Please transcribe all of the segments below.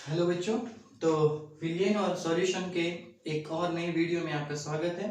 Hello बच्चों। तो विलियन और सॉल्यूशन के एक और नई वीडियो में आपका स्वागत है।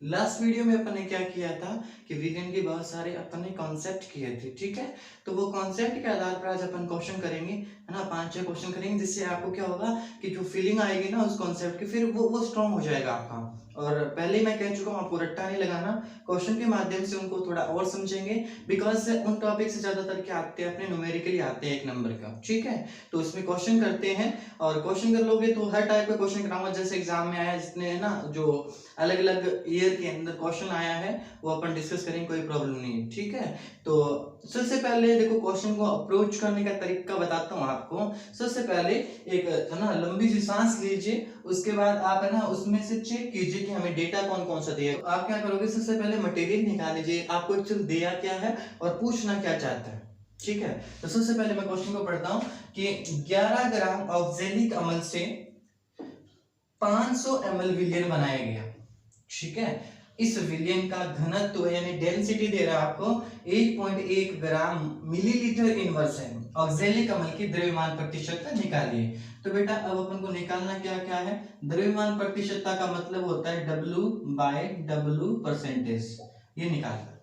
लास्ट वीडियो में अपन ने क्या किया था कि विलियन के बहुत सारे अपन ने कॉन्सेप्ट किए थे, ठीक है। तो वो कॉन्सेप्ट के आधार पर आज अपन क्वेश्चन करेंगे, है ना। 5-6 क्वेश्चन करेंगे जिससे आपको क्या होगा कि जो फीलिंग आएगी ना उस कॉन्सेप्ट की, फिर वो स्ट्रॉन्ग हो जाएगा आपका। और पहले मैं कह चुका हूँ आपको रट्टा नहीं लगाना, क्वेश्चन के माध्यम से उनको थोड़ा और समझेंगे। बिकॉज उन टॉपिक से ज्यादातर क्या आते हैं अपने न्यूमेरिकली आते हैं 1 नंबर का, ठीक है। तो उसमें क्वेश्चन करते हैं और क्वेश्चन कर लोगे तो हर टाइप का क्वेश्चन कराऊंगा। जैसे एग्जाम में आया जितने है ना, जो अलग अलग ईयर के अंदर क्वेश्चन आया है वो अपन डिस्कस करेंगे, कोई प्रॉब्लम नहीं है, ठीक है। तो सबसे पहले देखो क्वेश्चन को अप्रोच करने का तरीका बताता हूँ आपको। सबसे पहले एक है ना लंबी सी सांस लीजिए, उसके बाद आप है ना उसमें से चेक कीजिए कि हमें डेटा कौन कौन सा दिया है। आप क्या करोगे, सबसे पहले मटेरियल निकाल लीजिए, आपको एक्चुअल दिया क्या है और पूछना क्या चाहता है, ठीक है। तो सबसे पहले मैं क्वेश्चन को पढ़ता हूं कि 11 ग्राम ऑक्जेलिक अम्ल से 500 ml विलियन बनाया गया, ठीक है। इस विलियन का घनत्व यानी डेंसिटी दे रहा है आपको 1.1 ग्राम मिलीलीटर इनवर्स है। ऑक्जेलिक अम्ल की द्रव्यमान प्रतिशतता निकालिए। तो बेटा अब अपन को निकालना क्या क्या है, द्रव्यमान प्रतिशतता का मतलब होता है W/W परसेंटेज, ये निकालना,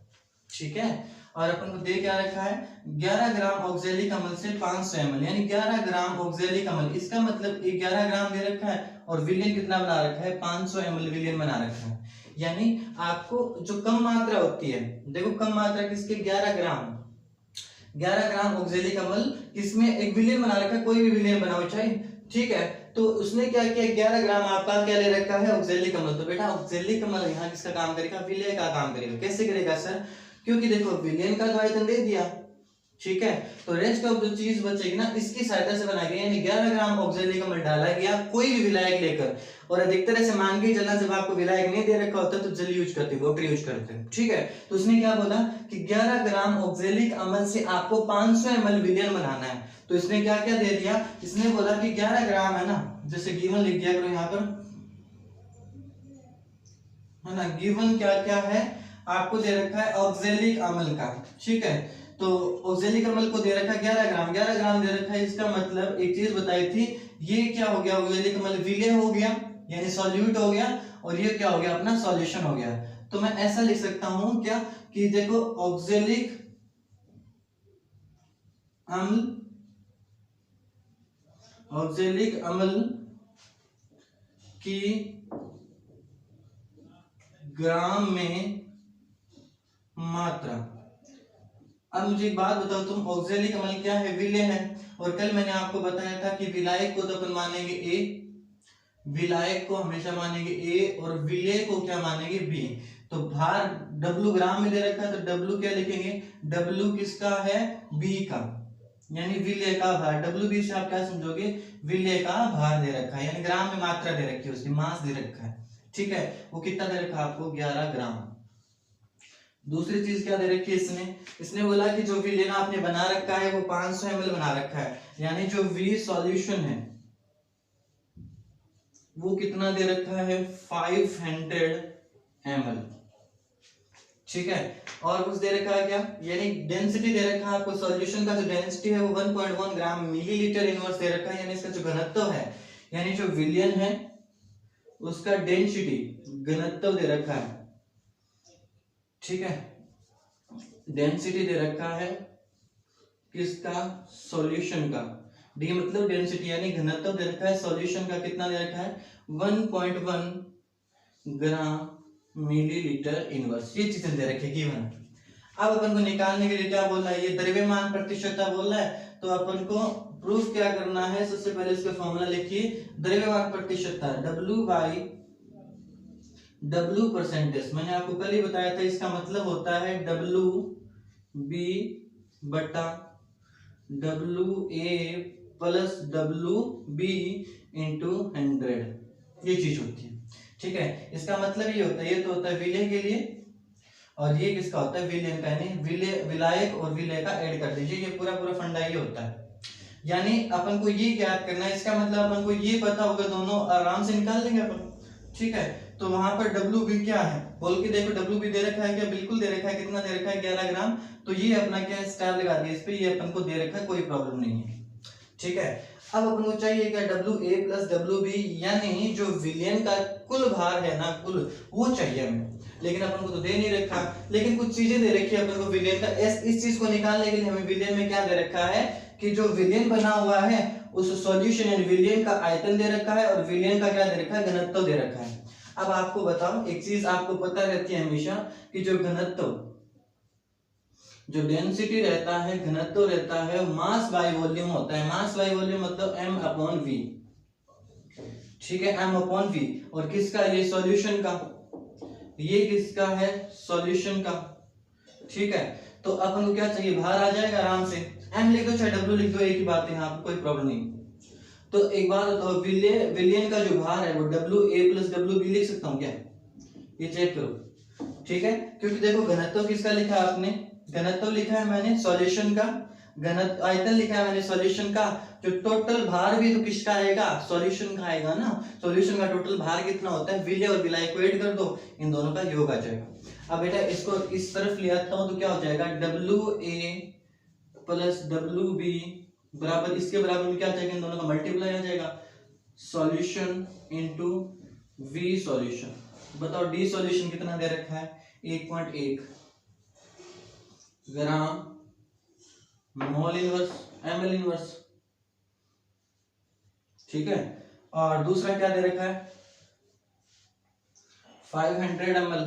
ठीक है। और अपन को दे क्या रखा है 11 ग्राम ऑक्जेलिक अम्ल से 500 ml, यानी 11 ग्राम ऑक्जेलिक अम्ल, इसका मतलब 11 ग्राम दे रखा है और विलियन कितना बना रखा है 500 ml विलियन बना रखा है। यानी आपको जो कम मात्रा होती है, देखो कम मात्रा किसके 11 ग्राम ऑक्जेलिक अम्ल किसमें एक विलियन बना रखा है, कोई भी विलियन बनाओ चाहे, ठीक है। तो उसने क्या किया 11 ग्राम आपका क्या ले रखा है ऑक्जेलिक अम्ल। तो बेटा ऑक्जेलिक अम्ल यहाँ किसका काम करेगा, विलय का काम करेगा। कैसे करेगा सर, क्योंकि देखो विलियन का तो आयतन दे दिया, ठीक है। तो रेस्ट ऑफ जो चीज बचेगी ना इसकी सहायता से बनाया गया, यानी 11 ग्राम ऑक्जेलिक अम्ल डाला गया कोई भी विलायक लेकर। और अधिकतर ऐसे मान के चलना जब आपको विलायक नहीं दे रखा होता तो जल यूज करते, वाटर यूज करते, ठीक है। तो उसने क्या बोला कि 11 ग्राम ऑक्जेलिक अम्ल से आपको 500 ml विलियन बनाना है। तो इसने क्या क्या दे दिया, इसने बोला कि 11 ग्राम है ना, जैसे गिवन लिख दिया करो यहाँ पर, है ना। गिवन क्या क्या है आपको दे रखा है ऑक्जेलिक अम्ल का, ठीक है। तो ऑक्जेलिक अम्ल को दे रखा है 11 ग्राम दे रखा है। इसका मतलब एक चीज बताई थी, ये क्या हो गया ऑक्जेलिक अम्ल विलय हो गया यानी सॉल्यूट हो गया, और ये क्या हो गया अपना सॉल्यूशन हो गया। तो मैं ऐसा लिख सकता हूं क्या कि देखो ऑक्जेलिक अम्ल की ग्राम में मात्रा। अब मुझे एक बात बताओ, तुम ऑक्जेलिक अम्ल क्या है, विलय है। और कल मैंने आपको बताया था कि विलायक को तो अपन मानेंगे ए, विलायक को हमेशा मानेंगे ए, और विलय को क्या मानेंगे बी। तो भार W ग्राम में दे रखा है तो W क्या लिखेंगे, W किसका है बी का, यानी विलय का भार। WB से आप क्या समझोगे, विलय का भार दे रखा है, यानी ग्राम में मात्रा दे रखी है, उसकी मास दे रखा है, ठीक है। वो कितना दे रखा है आपको 11 ग्राम। दूसरी चीज क्या दे रखी है इसने बोला कि जो विलियन आपने बना रखा है वो 500 ml बना रखा है, यानी जो V सॉल्यूशन है वो कितना दे रखा है 500 ml, ठीक है। और कुछ दे रखा है क्या, यानी डेंसिटी दे रखा है आपको, सॉल्यूशन का जो डेंसिटी है वो 1.1 ग्राम मिलीलीटर इनवर्स दे रखा है, यानी इसका जो घनत्व है, यानी जो विलियन है उसका डेंसिटी घनत्व दे रखा है, ठीक है। डेंसिटी दे रखा है किसका, सॉल्यूशन का। डी मतलब डेंसिटी यानी घनत्व दे रखा है, सॉल्यूशन का कितना दे रखा है 1.1 ग्राम मिलीलीटर इनवर्स, ये चीजें दे रखी है। अब अपन को निकालने के लिए क्या बोल रहा है, ये द्रव्यमान प्रतिशतता बोल रहा है। तो अपन को प्रूफ क्या करना है, सबसे पहले इसका फॉर्मूला लिखिए, द्रव्यमान प्रतिशतता W परसेंटेज। मैंने आपको कल ही बताया था, इसका मतलब होता है WB बटा WA प्लस WB इंटू 100, ये चीज होती है, ठीक है। इसका मतलब ये होता है, ये तो होता है विलय के लिए, और ये किसका होता है विलियन का, यानी विलय विलायक और विलय का ऐड कर दीजिए, ये पूरा पूरा फंडा ये होता है। यानी अपन को ये ज्ञात करना है, इसका मतलब अपन को ये पता होगा, दोनों आराम से निकाल लेंगे अपन, ठीक है। तो वहां पर WB क्या है बोल के देखो, WB दे रखा है क्या, बिल्कुल दे रखा है, कितना दे रखा है 11 ग्राम। तो ये अपना क्या स्टार लगा दिया इस पे, ये अपन को दे रखा है, कोई प्रॉब्लम नहीं है, ठीक है। अब अपन को चाहिए क्या, WA प्लस WB, यानी जो विलयन का कुल भार है ना, कुल, वो चाहिए हमें। लेकिन अपन को तो दे नहीं रखा, लेकिन कुछ चीजें दे रखी है अपन को विलयन का। इस चीज को निकालने के लिए हमें विलयन में क्या दे रखा है कि जो विलयन बना हुआ है उस सॉल्यूशन यानी विलयन का आयतन दे रखा है और विलयन का क्या दे रखा है, घनत्व दे रखा है। अब आपको बताओ एक चीज आपको पता रहती है हमेशा कि जो घनत्व, जो डेंसिटी रहता है, घनत्व रहता है, मास बाय वॉल्यूम होता है। मास बाय वॉल्यूम मतलब m/v, ठीक है, m/v। और किसका, ये सॉल्यूशन का, ये किसका है, सॉल्यूशन का, ठीक है। तो अपन को क्या चाहिए, भार आ जाएगा आराम से, m लिख दो चाहे w लिख दो, एक ही बात है, यहाँ पे कोई प्रॉब्लम नहीं। तो एक बात बताओ, विलयन का जो भार है वो WA प्लस WB लिख सकता हूँ क्या, ये चेक करो, ठीक है। क्योंकि देखो घनत्व किसका लिखा है आपने, घनत्व लिखा है मैंने सॉल्यूशन का, घनत्व आयतन लिखा है मैंने सॉल्यूशन का, जो टोटल भार भी तो किसका आएगा, सॉल्यूशन का आएगा ना। सॉल्यूशन का टोटल भार कितना होता है, विलय और विलायक को ऐड कर दो, इन दोनों का योग आ जाएगा। अब बेटा इसको इस तरफ ले आता हूं तो क्या हो जाएगा, WA प्लस WB बराबर, इसके बराबर में क्या चाहिए, इन दोनों का मल्टीप्लाई आ जाएगा, सॉल्यूशन इनटू V सॉल्यूशन। बताओ D सॉल्यूशन कितना दे रखा है, 1.1 ग्राम मोल इनवर्स ml इनवर्स, ठीक है। और दूसरा क्या दे रखा है, 500 ml।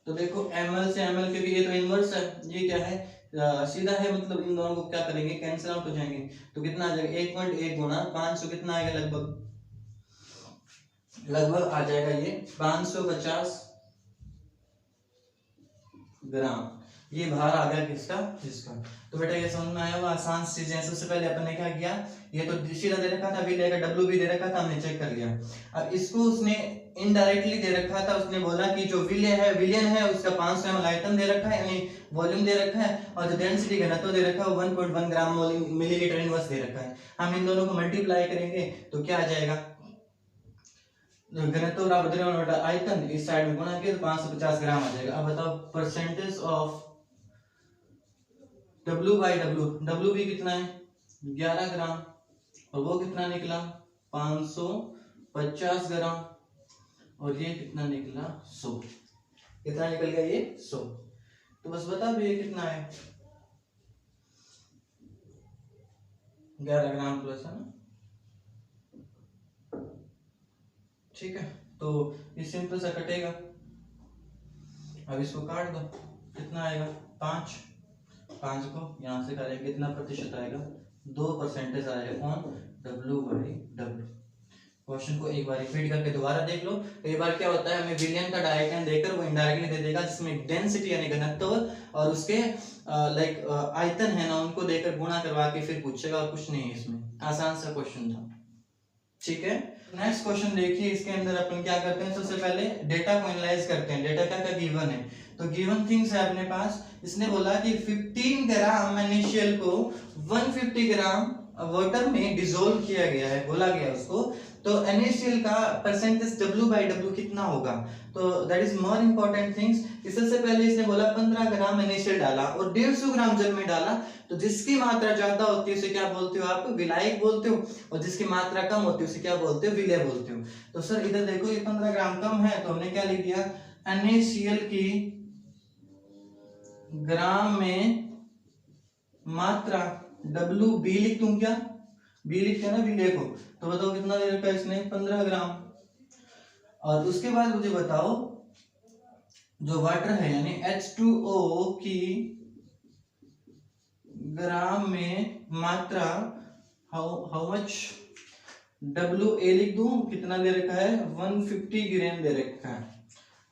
तो देखो ml से ml, क्योंकि ये तो इनवर्स है, ये क्या है, सीधा है, मतलब इन दोनों को क्या करेंगे, कैंसिल आउट हो जाएंगे। तो कितना आ जाएगा, 1.1 गुना 500 कितना आएगा, लगभग आ जाएगा ये 550 ग्राम। ये भार आ गया किसका, इसका। तो बेटा ये समझ में आया हुआ, आसान चीज है। सबसे पहले अपन ने क्या किया, ये तो सीधा दे रखा था, विलय का WB दे रखा था, हमने चेक कर लिया। अब इसको उसने इनडायरेक्टली दे रखा था, उसने बोला कि जो विलयन है उसका 500 ml आयतन दे रखा है, यानी वॉल्यूम दे रखा है, और जो डेंसिटी घनत्व दे रखा है 1.1 ग्राम मिलीलीटर इनवर्स दे रखा है। हम इन दोनों को मल्टीप्लाई करेंगे तो क्या आ जाएगा, घनत्व बराबर द्रव्यमान बटा आयतन, इस साइड में गुणा किया तो 550 ग्राम आ जाएगा। अब बताओ percentage of W by W भी कितना है, 11 ग्राम, और वो कितना निकला 550 ग्राम, और ये कितना निकला 100। कितना निकल गया ये 100। तो बस बता दो ये कितना है, 11 ग्राम प्लस, है ना, ठीक है। तो ये सिंपल सा कटेगा, अब इसको काट दो, कितना आएगा 5 को यहाँ से करेंगे कितना प्रतिशत आएगा, 2% आएगा कौन, W बाई W। क्वेश्चन को एक बार रिपीट करके दोबारा देख लो। कई बार क्या होता है, हमें विलयन का डायरेक्ट देकर वो इनडायरेक्टली दे देगा, जिसमें डेंसिटी यानी घनत्व और उसके आयतन है ना, उनको देकर गुणा करवा के फिर पूछेगा, और कुछ नहीं है इसमें, आसान सा क्वेश्चन था, ठीक है। नेक्स्ट क्वेश्चन देखिए, इसके अंदर अपन क्या करते हैं, सबसे पहले डेटा को एनालाइज करते हैं। डेटा क्या गिवन है, तो गिवन थिंग्स है अपने पास। इसने बोला कि 15 ग्राम मैग्नीशियल को 150 ग्राम वाटर में डिसोल्व किया गया है, बोला गया उसको। तो NaCl का परसेंटेज W बाई W कितना होगा, तो that is more important things. सबसे पहले इसने बोला 15 ग्राम NaCl डाला और 150 ग्राम जल में डाला, तो जिसकी मात्रा ज्यादा होती है उसे क्या बोलते हो आप, विलायक बोलते हो, और जिसकी मात्रा कम होती है उसे क्या बोलते हो, विलय बोलते हो। तो सर इधर देखो ये 15 ग्राम कम है, तो हमने क्या लिख दिया, NaCl की ग्राम में मात्रा WB लिख दूं क्या, B लिखते हैं ना विलय को। तो बताओ कितना दे रखा है इसने, 15 ग्राम। और उसके बाद मुझे बताओ जो वाटर है यानी H2O की ग्राम में मात्रा, हाउ मच, WA लिख दूं, कितना दे रखा है, 150 ग्राम दे रखा है।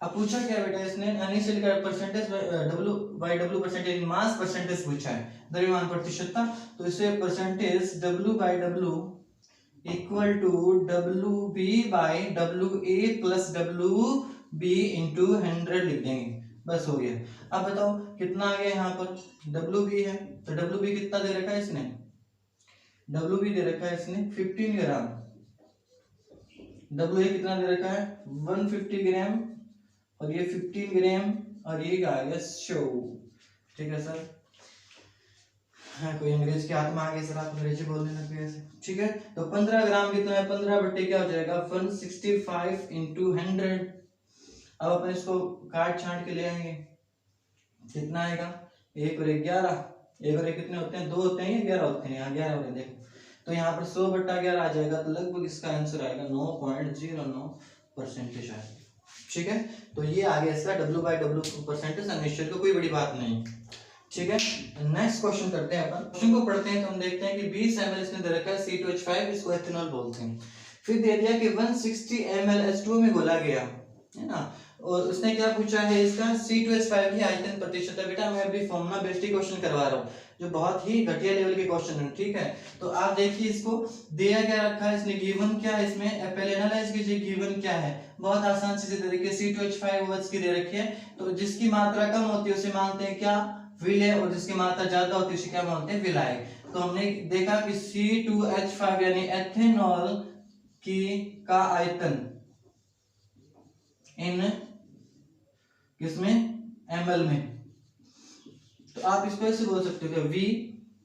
अब पूछा क्या बेटा इसने, NaCl का percentage W by W percentage, mass percentage पूछा है, द्रव्यमान प्रतिशतता। तो इसे percentage W by W equal to WB by WA plus WB into 100 लिख देंगे, बस हो गया। अब बताओ कितना आ गया यहाँ पर, WB है, तो WB कितना दे रखा है इसने, WB दे रखा है इसने 15 ग्राम, WA कितना दे रखा है 150 ग्राम, और ये 15 ग्राम, और ये आ गया 100, ठीक है सर। हाँ, कोई अंग्रेज के हाथ में आ गया सर, आप अंग्रेजी बोल देना कोई ऐसे, ठीक है। तो 15 ग्राम कितना है, 15 बट्टे क्या हो जाएगा 165 इंटू 100। अब अपन इसको काट छांट के ले आएंगे, कितना आएगा, 1 और 1 11, 1 और 1 कितने होते हैं, 2 होते हैं या 11 होते हैं, यहाँ 11 होते हैं देखो। तो यहाँ पर 100 बट्टा 11 आ जाएगा, तो लगभग इसका आंसर आएगा 9.09% आएगा, ठीक है। तो ये आ गया इसका W/W परसेंटेज अनिश्चित को, कोई बड़ी बात नहीं, ठीक है। नेक्स्ट क्वेश्चन करते हैं अपन, क्वेश्चन को पढ़ते हैं तो हम देखते हैं कि 20 ml इसने दे रखा है C2H5, इसको एथेनॉल बोलते हैं। फिर दे दिया कि 160 ml H2O में घोला गया है ना, और उसने क्या पूछा है इसका C2H5 की आयतन प्रतिशत है। बेटा मैं अभी फॉर्मूला बेस्ड ही क्वेश्चन करवा रहा हूँ, जो बहुत ही घटिया लेवल के क्वेश्चन है, ठीक है। तो आप देखिए इसको दिया क्या रखा है, इसने गिवन क्या है, इसमें पहले एनालाइज कीजिए गिवन क्या है। बहुत आसान चीजें दे रखी है, C2H5 OH की दे रखी है, तो जिसकी मात्रा कम होती है उसे मानते हैं क्या, विलय, और जिसकी मात्रा ज्यादा होती है उसे क्या मानते हैं, विलायक। तो हमने देखा कि C2H5 यानी एथेनॉल की का आयतन इन किसमें, ml में, तो आप इसको ऐसे बोल सकते हो V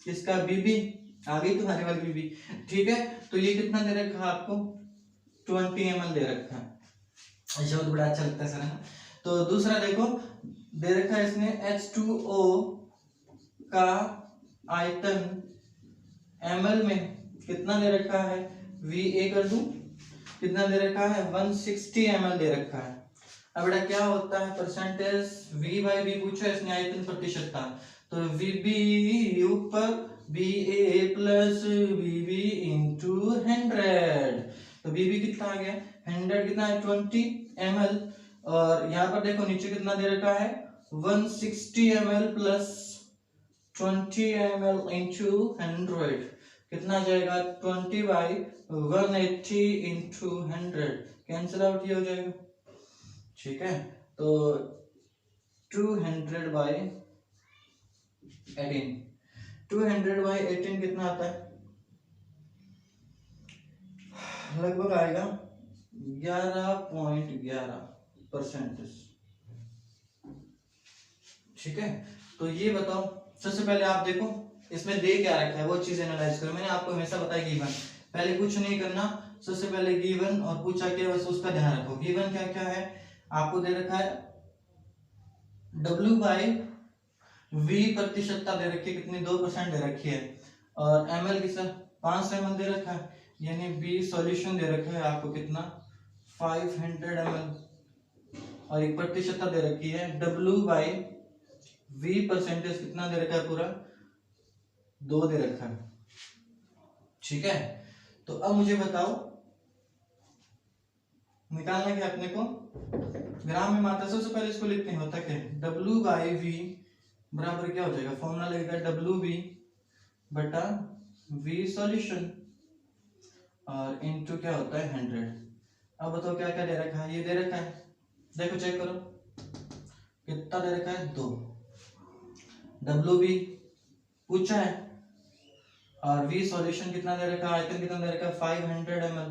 इसका BB, आ गई तुम्हारे वाली BB, ठीक है। तो ये कितना दे रखा है आपको, 20 ml दे रखा है, शब्द बड़ा अच्छा लगता है सर, है ना। तो दूसरा देखो दे रखा है इसने H2O का आयतन ml में कितना दे रखा है, VA कर दूं, कितना दे रखा है 160 ml दे रखा है। अब बेटा क्या होता है परसेंटेज, V/B पूछा इसने आयतन प्रतिशत का, तो VB ऊपर BA प्लस VB इंटू 100, तो BB कितना आ गया 100, कितना है 20 ml, और यहाँ पर देखो नीचे कितना दे रखा है 160 ml प्लस 20 ml इंटू 100, कितना आ जाएगा 20/180 इंटू 100, कैंसिल आउट ये हो जाएगा, ठीक है। तो 200/18 कितना आता है, लगभग आएगा 11.11%, ठीक है। तो ये बताओ सबसे पहले आप देखो इसमें दे क्या रखा है वो चीज एनालाइज करो। मैंने आपको हमेशा बताया गिवन, पहले कुछ नहीं करना, सबसे पहले गिवन और पूछा क्या बस उसका ध्यान रखो। गिवन क्या क्या है आपको दे रखा है, W/V प्रतिशतता दे रखी है कितनी 2% दे रखी है, और ml की सर 500 ml दे रखा है, यानी B सॉल्यूशन दे रखा है आपको कितना 500 ml, और एक प्रतिशतता दे रखी है W/V परसेंटेज कितना दे रखा है पूरा 2 दे रखा है, ठीक है। तो अब मुझे बताओ निकालना क्या अपने को, ग्राम में मात्रा, सबसे पहले इसको लिखते हैं होता क्या है W/V बराबर क्या हो जाएगा, फॉर्मूला लगेगा WV बटा V सॉल्यूशन और इनटू क्या होता है 100। अब बताओ क्या क्या दे रखा है, ये दे रखा है, देखो चेक करो कितना दे रखा है 2, WV पूछा है, और V सॉल्यूशन कितना दे रखा है, आयतन कितना दे रखा है 500 ml,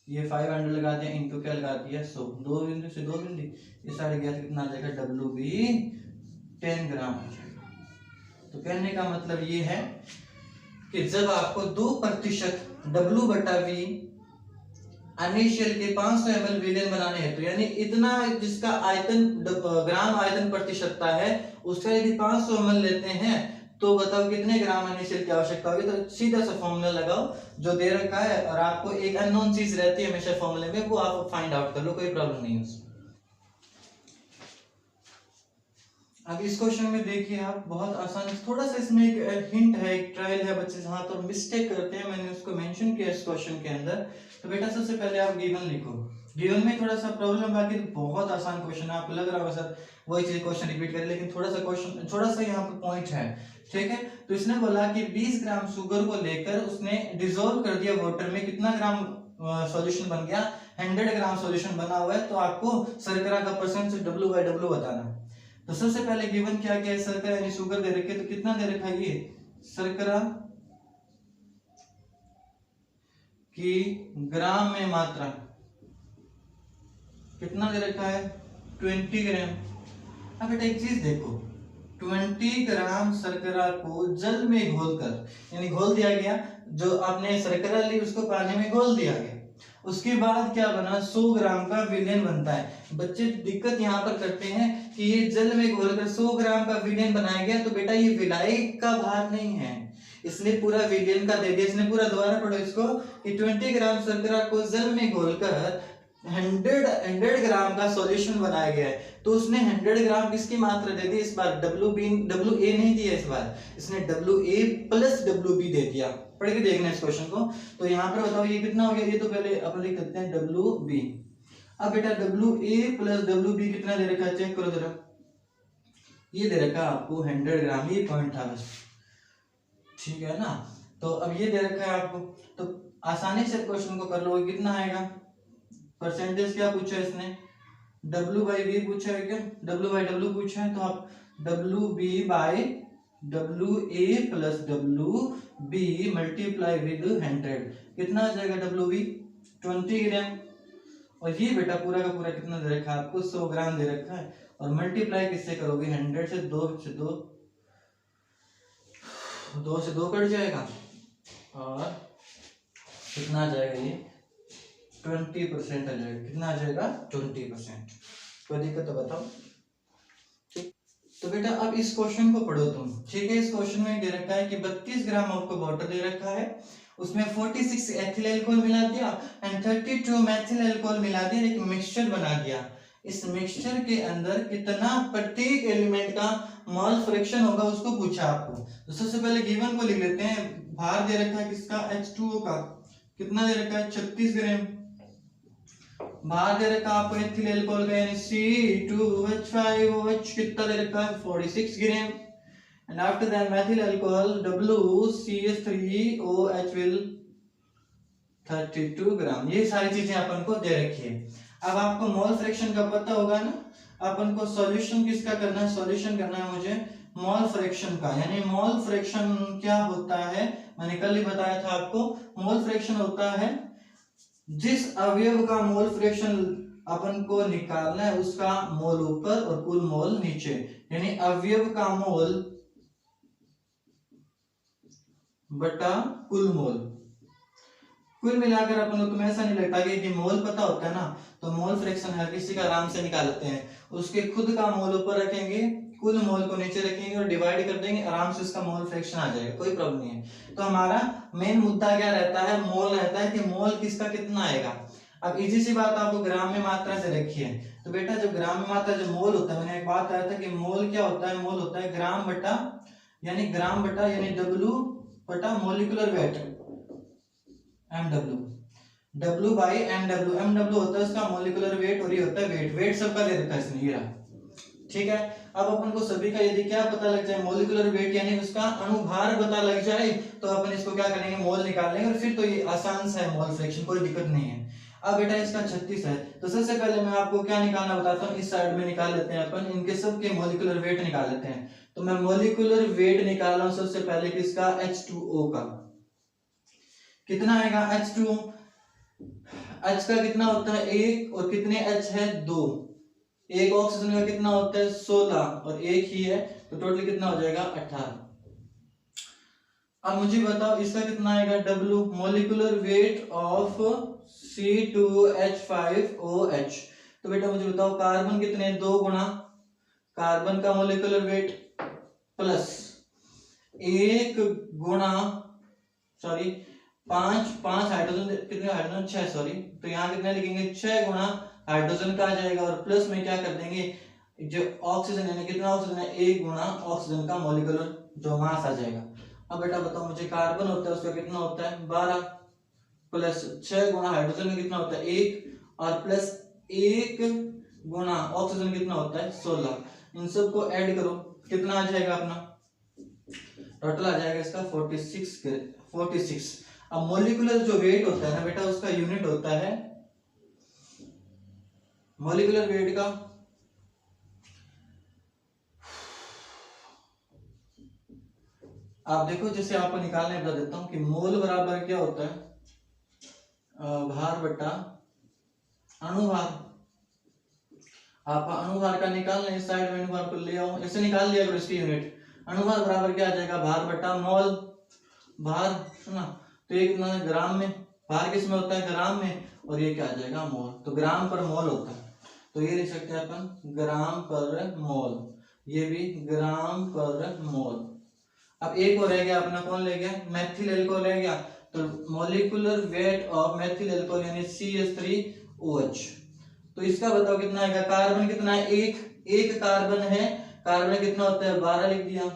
ये 500 लगा दिया इनटू क्या लगा दिया 100, 2 बिंदु से 2 बिंदु इस साइड गया तो कितना आ जाएगा WV 10 ग्राम हो जाएगा। तो कहने का मतलब ये है कि जब आपको 2% W/V इनिशियल के 500 ml विलेन बनाने हैं, तो यानी इतना जिसका आयतन ग्राम आयतन प्रतिशतता है उसका यदि 500 ml लेते हैं तो बताओ कितने ग्राम इनिशियल की आवश्यकता होगी। तो सीधा सा फॉर्मूला लगाओ जो दे रखा है, और आपको एक अननोन चीज रहती है हमेशा फॉर्मूले में, वो आप फाइंड आउट कर लो, कोई प्रॉब्लम नहीं है उसमें। अब इस क्वेश्चन में देखिए आप बहुत आसान, थोड़ा सा इसमें एक हिंट है, एक ट्रायल है, बच्चे जहां तो मिस्टेक करते हैं मैंने उसको मेंशन किया इस क्वेश्चन के अंदर। तो बेटा सबसे पहले आप गिवन लिखो, गिवन में थोड़ा सा प्रॉब्लम, बाकी तो बहुत आसान क्वेश्चन है, आपको लग रहा होगा सर वही चीज क्वेश्चन रिपीट करे, लेकिन थोड़ा सा क्वेश्चन थोड़ा सा यहाँ पे पॉइंट है, ठीक है। तो इसने बोला कि 20 ग्राम शुगर को लेकर उसने डिसॉल्व कर दिया वाटर में, कितना ग्राम सॉल्यूशन बन गया 100 ग्राम सॉल्यूशन बना हुआ है, तो आपको शर्करा का परसेंटेज W/W बताना है। तो सबसे पहले गिवन क्या क्या है, शर्करा यानी शुगर दे रखी है, तो कितना दे रखा है ये शर्करा की ग्राम में मात्रा कितना दे रखा है 20 ग्राम। अब बेटा एक चीज देखो, 20 ग्राम शर्करा को जल में घोलकर, यानी घोल दिया गया, जो आपने शर्करा ली उसको पानी में घोल दिया गया, उसके बाद क्या बना, 100 ग्राम का विलयन बनता है। बच्चे दिक्कत यहाँ पर करते हैं कि ये जल में घोलकर 100 ग्राम का विलयन बनाया गया, तो बेटा ये विलाई का भार नहीं है, इसने पूरा विलयन का दे दिया। इसने पूरा, दोबारा पढ़ो इसको, कि 20 ग्राम शर्करा को जल में घोलकर 100 ग्राम का सॉल्यूशन बनाया गया है, तो उसने 100 ग्राम किसकी मात्रा दे दी इस बार, WA नहीं दिया इस बार, इसने WA प्लस WB दे दिया। पढ़ के देखना इस क्वेश्चन को। तो यहाँ पर बताओ ये कितना हो गया, ये तो पहले अपन लिख देते हैं WB। अब बेटा WA प्लस WB कितना दे रखा है, चेक करो जरा, ये दे रखा आपको 100 ग्राम, ये पॉइंट था बस, ठीक है ना। तो अब ये दे रखा है आपको, तो आसानी से क्वेश्चन को कर लो, कितना आएगा, परसेंटेज क्या पूछा है इसने, W/V पूछा है क्या, W/W पूछा है, तो आप WB/WA plus WB multiply with 100, कितना आ जाएगा WB, 20 ग्राम। और ये बेटा पूरा का पूरा कितना दे रखा है आपको, 100 ग्राम दे रखा है, और मल्टीप्लाई किससे करोगे, 100 से, 2 से 2 कट जाएगा, और कितना आ जाएगा, ये 20% आ जाएगा, कितना आ जाएगा 20%। कोई दिक्कत तो बताओ, ठीक। तो बेटा अब इस क्वेश्चन को पढ़ो तुम, ठीक है। इस क्वेश्चन में दे रखा है कि 32 ग्राम आपको वाटर दे रखा है, उसमें 46 एथिल अल्कोहल मिला दिया एंड 32 मेथिल अल्कोहल मिला दिया, एक मिक्सचर बना दिया। इस मिक्सचर के अंदर कितना प्रत्येक एलिमेंट का मोल फ्रैक्शन होगा उसको पूछा आपको। तो सबसे पहले गिवन को लिख लेते हैं, भार दे रखा है किसका, H2O का, कितना दे रखा है 36 ग्राम, भार दे रखा आपको एथिल अल्कोहल का यानी C2H5OH कितना दे रखा है 46 gram, and after that methyl alcohol WCH3OH will 32 gram. ये सारी चीजें अपन को दे रखी है। अब आपको मोल फ्रैक्शन का पता होगा ना, अपन को सॉल्यूशन किसका करना है, सॉल्यूशन करना है मुझे मोल फ्रैक्शन का, यानी मोल फ्रैक्शन क्या होता है, मैंने कल ही बताया था आपको, मोल फ्रैक्शन होता है जिस अवयव का मोल फ्रैक्शन अपन को निकालना है उसका मोल ऊपर और कुल मोल नीचे, यानी अवयव का मोल बटा कुल मोल। कुल मिलाकर अपन को, तुम्हें ऐसा नहीं लगता कि मोल पता होता है ना, तो मोल फ्रैक्शन हर किसी का आराम से निकालते हैं, उसके खुद का मोल ऊपर रखेंगे, कुल मोल को नीचे रखेंगे और डिवाइड कर देंगे, आराम से उसका मोल फ्रैक्शन आ जाएगा, कोई प्रॉब्लम नहीं है। तो हमारा मेन मुद्दा क्या रहता है, मोल रहता है कि मोल किसका कितना आएगा। अब इजी सी बात, आपको ग्राम में मात्रा से रखी है, तो बेटा जो ग्राम में मात्रा, जो मोल होता है, मैंने एक बात बताया था कि मोल क्या होता है, मोल होता है ग्राम बटा यानी W बटा मोलिकुलर वेट MW, W/MW होता है उसका मोलिकुलर वेट, और ये होता है वेट सबका दे रखा है इसने, ये रहा, ठीक है। अब अपन को सभी का यदि क्या पता लग जाए, मोलिकुलर वेट यानी उसका अणुभार पता लग जाए, तो अपन इसको क्या करेंगे, मोल निकाल लेंगे, और फिर तो ये आसान सा है मोल फ्रैक्शन, कोई दिक्कत नहीं है। अब बेटा इसका 36 है, तो सबसे पहले मैं आपको क्या निकालना बताता हूँ, इस साइड में निकाल लेते हैं अपन, इनके सबके मोलिकुलर वेट निकाल लेते हैं। तो मैं मोलिकुलर वेट निकाल रहा हूँ सबसे पहले किसका, H2O का, कितना आएगा H2O, H का कितना होता है 1, और कितने H है 2, एक ऑक्सीजन का कितना होता है 16, और एक ही है, तो टोटल कितना हो जाएगा 18। अब मुझे बताओ इसका कितना आएगा W, molecular weight of C2H5OH। तो बेटा मुझे बताओ कार्बन कितने, 2 गुना कार्बन का मोलिकुलर वेट प्लस 1 गुना, सॉरी 5 हाइड्रोजन, कितने हाइड्रोजन 6, सॉरी, तो यहाँ कितने लिखेंगे 6 गुना हाइड्रोजन का आ जाएगा, और प्लस में क्या कर देंगे, जो ऑक्सीजन है, कितना ऑक्सीजन है 1 गुना ऑक्सीजन का मोलिकुलर जो मास आ जाएगा। अब बेटा बताओ मुझे कार्बन होता है उसका कितना होता है 12, प्लस 6 गुना हाइड्रोजन का कितना होता है 1, और प्लस 1 गुना ऑक्सीजन कितना होता है 16, इन सब को ऐड करो, कितना आ जाएगा अपना, टोटल आ जाएगा इसका 46। अब मोलिकुलर जो वेट होता है ना बेटा, उसका यूनिट होता है, मोलिकुलर वेट का आप देखो, जैसे आपको निकालने बता देता हूं कि मोल बराबर क्या होता है, भार बटा अणुभार। आप अनुभार का निकाल लें, इस साइड में अनुभार को ले आओ, ऐसे निकाल लिया करो इसकी यूनिट। अनुभार बराबर क्या आ जाएगा, भार बटा मोल। भार सुना तो ये कितना है ग्राम में, भार किस में होता है ग्राम में, और ये क्या आ जाएगा मोल, तो ग्राम पर मोल होता है, तो ये लिख सकते हैं अपन ग्राम पर मोल, ये भी ग्राम पर मोल। अब एक और रह गया अपना, कौन ले गया, मेथिल एल्कोहल रह गया, तो molecular weight of methyl alcohol यानी CH3OH, तो इसका बताओ कितना आएगा, कार्बन कितना है, एक कार्बन है, कार्बन कितना होता है 12 लिख दिया,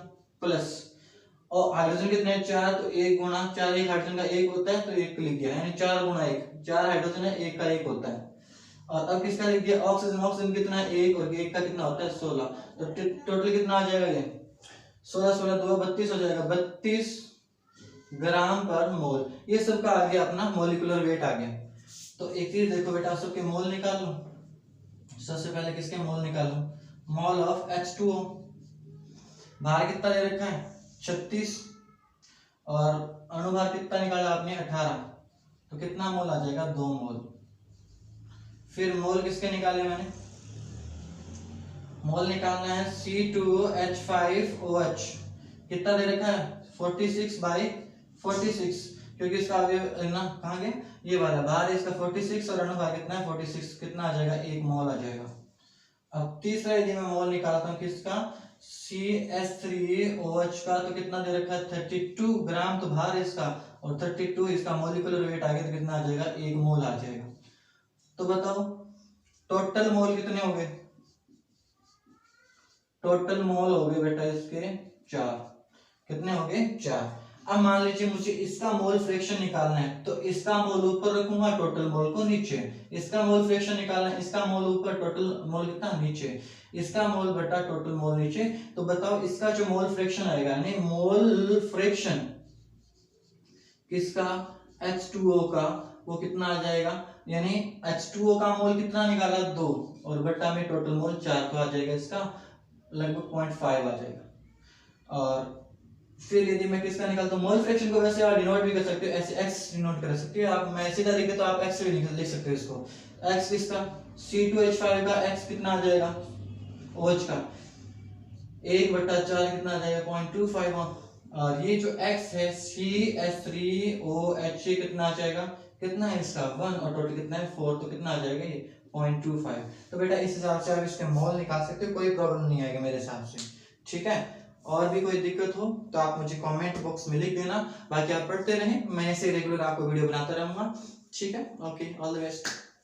प्लस और हाइड्रोजन कितने हैं 4, तो 1 गुणा 4, एक हाइड्रोजन का 1 होता है तो 1 लिख दिया, यानी 4 गुणा 1, 4 हाइड्रोजन है 1 का 1 होता है। और अब किसका लिख दिया ऑक्सीजन, ऑक्सीजन कितना है 1 और 1 का कितना होता है 16, तो टोटल कितना आ जाएगा ये 16 16 2 32 हो जाएगा, 32 ग्राम पर मोल। ये सबका आ गया अपना मॉलिक्यूलर वेट आ गया। तो एक चीज देखो बेटा, सबके मोल निकालो। सबसे पहले किसके मोल निकालो, मोल ऑफ H2O, भार कितना दे रखा है 36, और अणुभार कितना निकाला आपने 18, तो कितना मोल आ जाएगा 2 मोल। फिर मोल किसके निकाले मैंने, मोल निकालना है C2H5OH, कितना दे रखा है 46/46, क्योंकि इसका अवयव ना कहाँ गया, ये वाला भार है इसका 46 और अणुभार कितना है 46, कितना आ जाएगा 1 मोल आ जाएगा। अब तीसरा यदि मैं मोल निकालता हूँ किसका, CH3OH का, तो कितना दे रखा है 32 ग्राम, तो भार इसका और 32 इसका मॉलिक्यूलर वेट आ गया, तो कितना आ जाएगा 1 मोल आ जाएगा। तो बताओ टोटल मोल कितने हो गए, टोटल मोल हो गए बेटा इसके 4, कितने हो गए 4। अब मान लीजिए मुझे इसका मोल फ्रैक्शन निकालना है, तो इसका मोल ऊपर रखूंगा, टोटल मोल को नीचे, इसका मोल फ्रैक्शन निकालना है, इसका मोल ऊपर, टोटल मोल कितना नीचे, इसका मोल बटा टोटल मोल नीचे। तो बताओ इसका जो मोल फ्रैक्शन आएगा, यानी मोल फ्रैक्शन किसका H2O का, वो कितना आ जाएगा, यानी H2O का मोल कितना निकाला 2 और बटा में टोटल मोल 4, तो आ जाएगा इसका लगभग 0.5 आ जाएगा। और फिर यदि मैं किसका निकालता हूँ मोल फ्रैक्शन को, वैसे आप डिनोट भी कर सकते हो, ऐसे x डिनोट कर सकते हो आप, मैं सीधा लिखे तो आप x भी लिख सकते हो इसको, x किसका C2H5 का x कितना आ जाएगा OH का 1/4 कितना आ जाएगा 0.25, और ये जो x है CH3OH कितना आ जाएगा, कितना है इसका 1 और टोटल कितना है 4, तो कितना आ जाएगा ये 0.25। तो बेटा इस हिसाब से आप इसके मोल निकाल सकते हो, कोई प्रॉब्लम नहीं आएगा मेरे हिसाब से, ठीक है। और भी कोई दिक्कत हो तो आप मुझे कमेंट बॉक्स में लिख देना, बाकी आप पढ़ते रहें, मैं ऐसे रेगुलर आपको वीडियो बनाता रहूंगा, ठीक है। Okay, all the best.